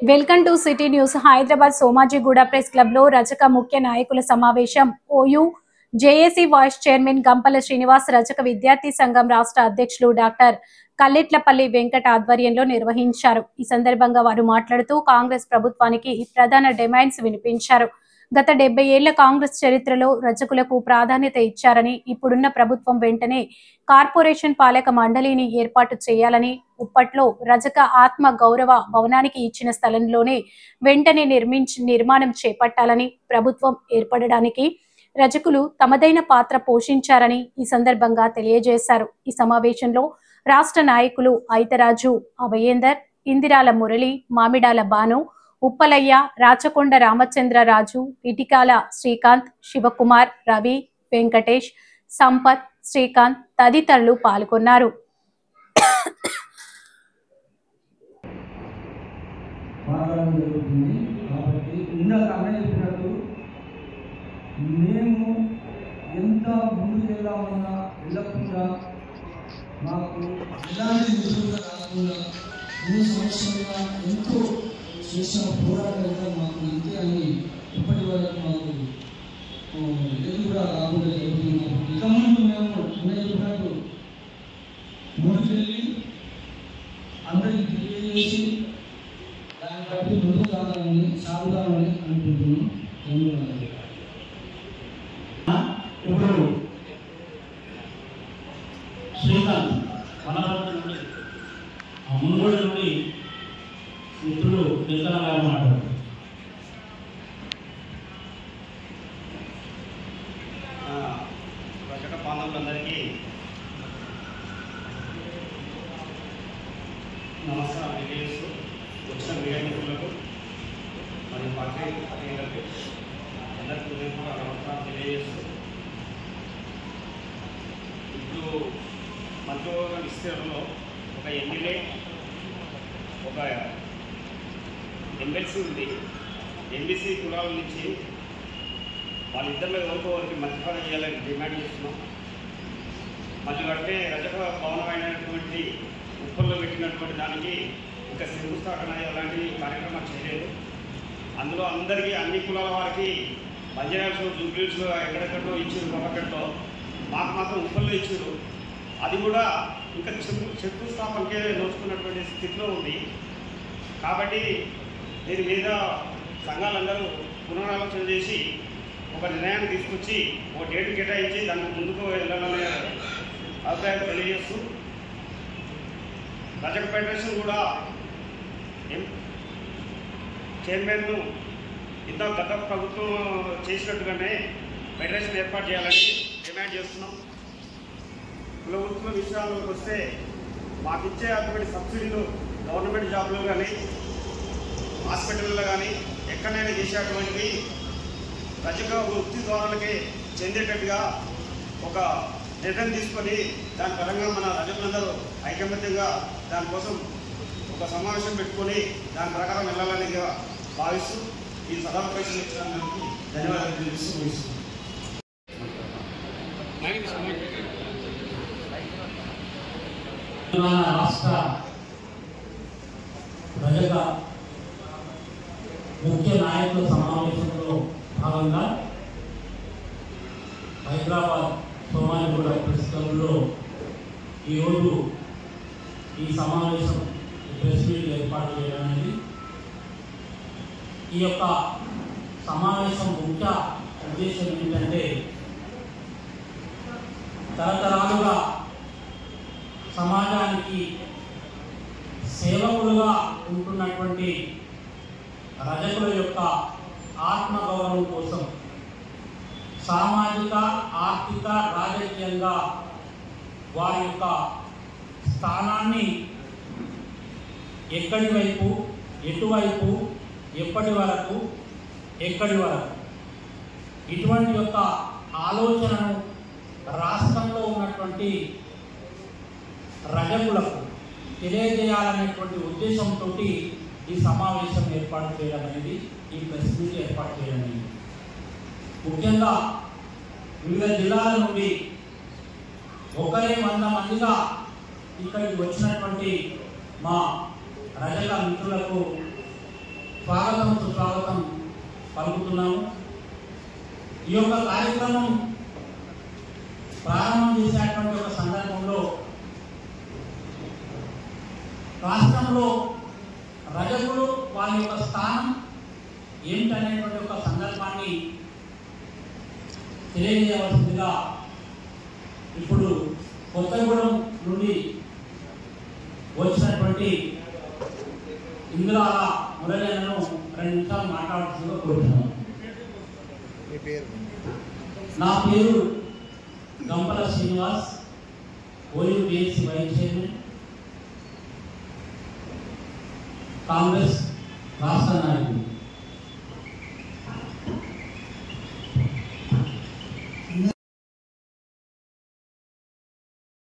Welcome to city news. Hyderabad Somajiguda press club లో రజక ముఖ్య నాయకుల సమావేశం. OU JAC vice chairman Gampala Srinivas, Rajaka విద్యార్థి సంఘం రాష్ట్ర అధ్యక్షులు డాక్టర్ కల్లెట్లపల్లి వెంకట ఆధ్వర్యంలో నిర్వహించారు. ఈ సందర్భంగా వారు మాట్లాడుతూ కాంగ్రెస్ ప్రభుత్వానికి ప్రధాన డిమాండ్స్ వినిపించారు. గత 70 ఏళ్ల కాంగ్రెస్ చరిత్రలో రజకులకు ప్రాధాన్యత ఇచ్చారని, ఇప్పుడున్న ప్రభుత్వం వెంటనే కార్పొరేషన్ పాలక మండలిని ఏర్పాటు చేయాలని, ఉప్పట్లో రజక ఆత్మ గౌరవ భవనానికి ఇచ్చిన స్థలంలోనే వెంటనే నిర్మాణం చేపట్టాలని, ప్రభుత్వం ఏర్పడడానికి రజకులు తమదైన పాత్ర పోషించారని ఈ సందర్భంగా తెలియజేశారు. ఈ సమావేశంలో రాష్ట్ర నాయకులు ఐతరాజు అభయేందర్, ఇందిరాల మురళి, మామిడాల బాను, ఉప్పలయ్య, రాచకొండ రామచంద్రరాజు, ఇటికాల శ్రీకాంత్, శివకుమార్, రవి, వెంకటేష్, సంపత్, శ్రీకాంత్ తదితరులు పాల్గొన్నారు. మేము ఎంత ముందుకెళ్ళామన్నా వెళ్ళకుండా మాకు ఎలాంటి నిధులు రాకుండా 3 సంవత్సరాలుగా ఎంతో చేసిన పోరాటాలుగా మాకు ఇంతే అని ఇప్పటి వరకు మాకు ఏది కూడా రాకుండా జరుగుతుంది. ఇక ముందు మేము చెప్పినట్టు ముందుకెళ్ళి అందరికీ తెలియజేసి దాన్ని బట్టి ముందు సాగుదామని అనుకుంటున్నాం. ధన్యవాదాలు. ఇప్పుడు శ్రీకాంత్ వనపర్తి నుండి మున్గోడు నుండి మిత్రులు వెంకన్న గారు మాట్లాడుతారు. రజక బాంధవులందరికీ నమస్కారం తెలియజేస్తూ వచ్చిన మీడియా మిత్రులకు మరియు పార్టీ అధికారులకు అందరికీ కూడా నమస్కారం తెలియజేస్తూ, ఇప్పుడు మంత్రివర్గ విస్తరణలో ఒక ఎమ్మెల్యే, ఒక ఎమ్మెల్సీ ఉంది. ఎంబీసీ కులాల నుంచి వాళ్ళిద్దరిలో ఎవరికోవరికి మంత్రిపదం చేయాలని డిమాండ్ చేస్తున్నాం. మళ్ళీ అంటే రజక భవనమైనటువంటి ఉప్పల్లో పెట్టినటువంటి దానికి ఇంకా శంకుస్థాపన అలాంటి కార్యక్రమాలు చేయలేదు. అందులో అందరికీ అన్ని కులాల వారికి బంజారాల్స్లో, జూబ్లీస్లో ఎక్కడెక్కడో ఇచ్చారు. ఒకక్కడితో మాకు మాత్రం ఉప్పల్లో ఇచ్చారు. అది కూడా ఇంకా శంకుస్థాపనకే నోచుకున్నటువంటి స్థితిలో ఉంది. కాబట్టి దీని మీద సంఘాలందరూ పునరాలోచన చేసి ఒక నిర్ణయాన్ని తీసుకొచ్చి ఒక డేటు కేటాయించి దానికి ముందుకు వెళ్ళాలనే అభిప్రాయం తెలియజేస్తూ, రజక ఫెడరేషన్ కూడా చైర్మన్ను ఇంత గత ప్రభుత్వం చేసినట్టుగానే ఫెడరేషన్ ఏర్పాటు చేయాలని డిమాండ్ చేస్తున్నాం. కుల వృత్తుల విషయాలకు వస్తే మాకు ఇచ్చే అటువంటి సబ్సిడీలు గవర్నమెంట్ జాబ్లో కానీ హాస్పిటల్లో కానీ ఎక్కడైనా చేసేటువంటివి రజక వృత్తి ద్వారాలకే చెందేటట్టుగా ఒక నిర్ణయం తీసుకొని దాని పరంగా మన రజకులందరూ ఐకమత్యంగా దానికోసం ఒక సమావేశం పెట్టుకొని దాని ప్రకారం వెళ్ళాలని భావిస్తూ ఈ సదావకాశం ఇచ్చినందుకు ధన్యవాదాలు తెలియజేస్తూ ముగిస్తున్నాను. రాష్ట్ర రజక ముఖ్య నాయకుల సమావేశంలో భాగంగా హైదరాబాద్ సోమాజిగూడ ప్రెస్ క్లబ్లో ఈరోజు ఈ సమావేశం ప్రెస్ మీట్ ఏర్పాటు చేయడం అనేది, ఈ యొక్క సమావేశం ముఖ్య ఉద్దేశం ఏంటంటే, తరతరాలుగా సమాజానికి సేవకులుగా ఉంటున్నటువంటి రజకుల యొక్క ఆత్మగౌరవం కోసం సామాజిక, ఆర్థిక, రాజకీయంగా వారి యొక్క స్థానాన్ని ఎక్కడి వైపు, ఎటువైపు, ఎప్పటి వరకు, ఎక్కడి వరకు, ఇటువంటి యొక్క ఆలోచనను రాష్ట్రంలో ఉన్నటువంటి రజకులకు తెలియజేయాలనేటువంటి ఉద్దేశంతో ఈ సమావేశం ఏర్పాటు చేయడం అనేది, ఈ ప్రెస్ మీట్ ఏర్పాటు చేయడం అనేది, ముఖ్యంగా వివిధ జిల్లాల నుండి ఒకరే 100 మందిగా ఇక్కడికి వచ్చినటువంటి మా రజక మిత్రులకు స్వాగతం సుస్వాగతం పలుకుతున్నాము. ఈ యొక్క కార్యక్రమం ప్రారంభం చేసేటువంటి ఒక సందర్భంలో రాష్ట్రంలో రజకులు వారి యొక్క స్థానం ఏమిటనేటువంటి ఒక సందర్భాన్ని తెలియజేయవలసిందిగా ఇప్పుడు కొత్తగూడెం నుండి వచ్చినటువంటి ఇంద్రాల మురళీలను 2 నిమిషాలు మాట్లాడుతుందో కోరుతున్నాను. నా పేరు Gampala Srinivas, OU JAC vice chairman, Congress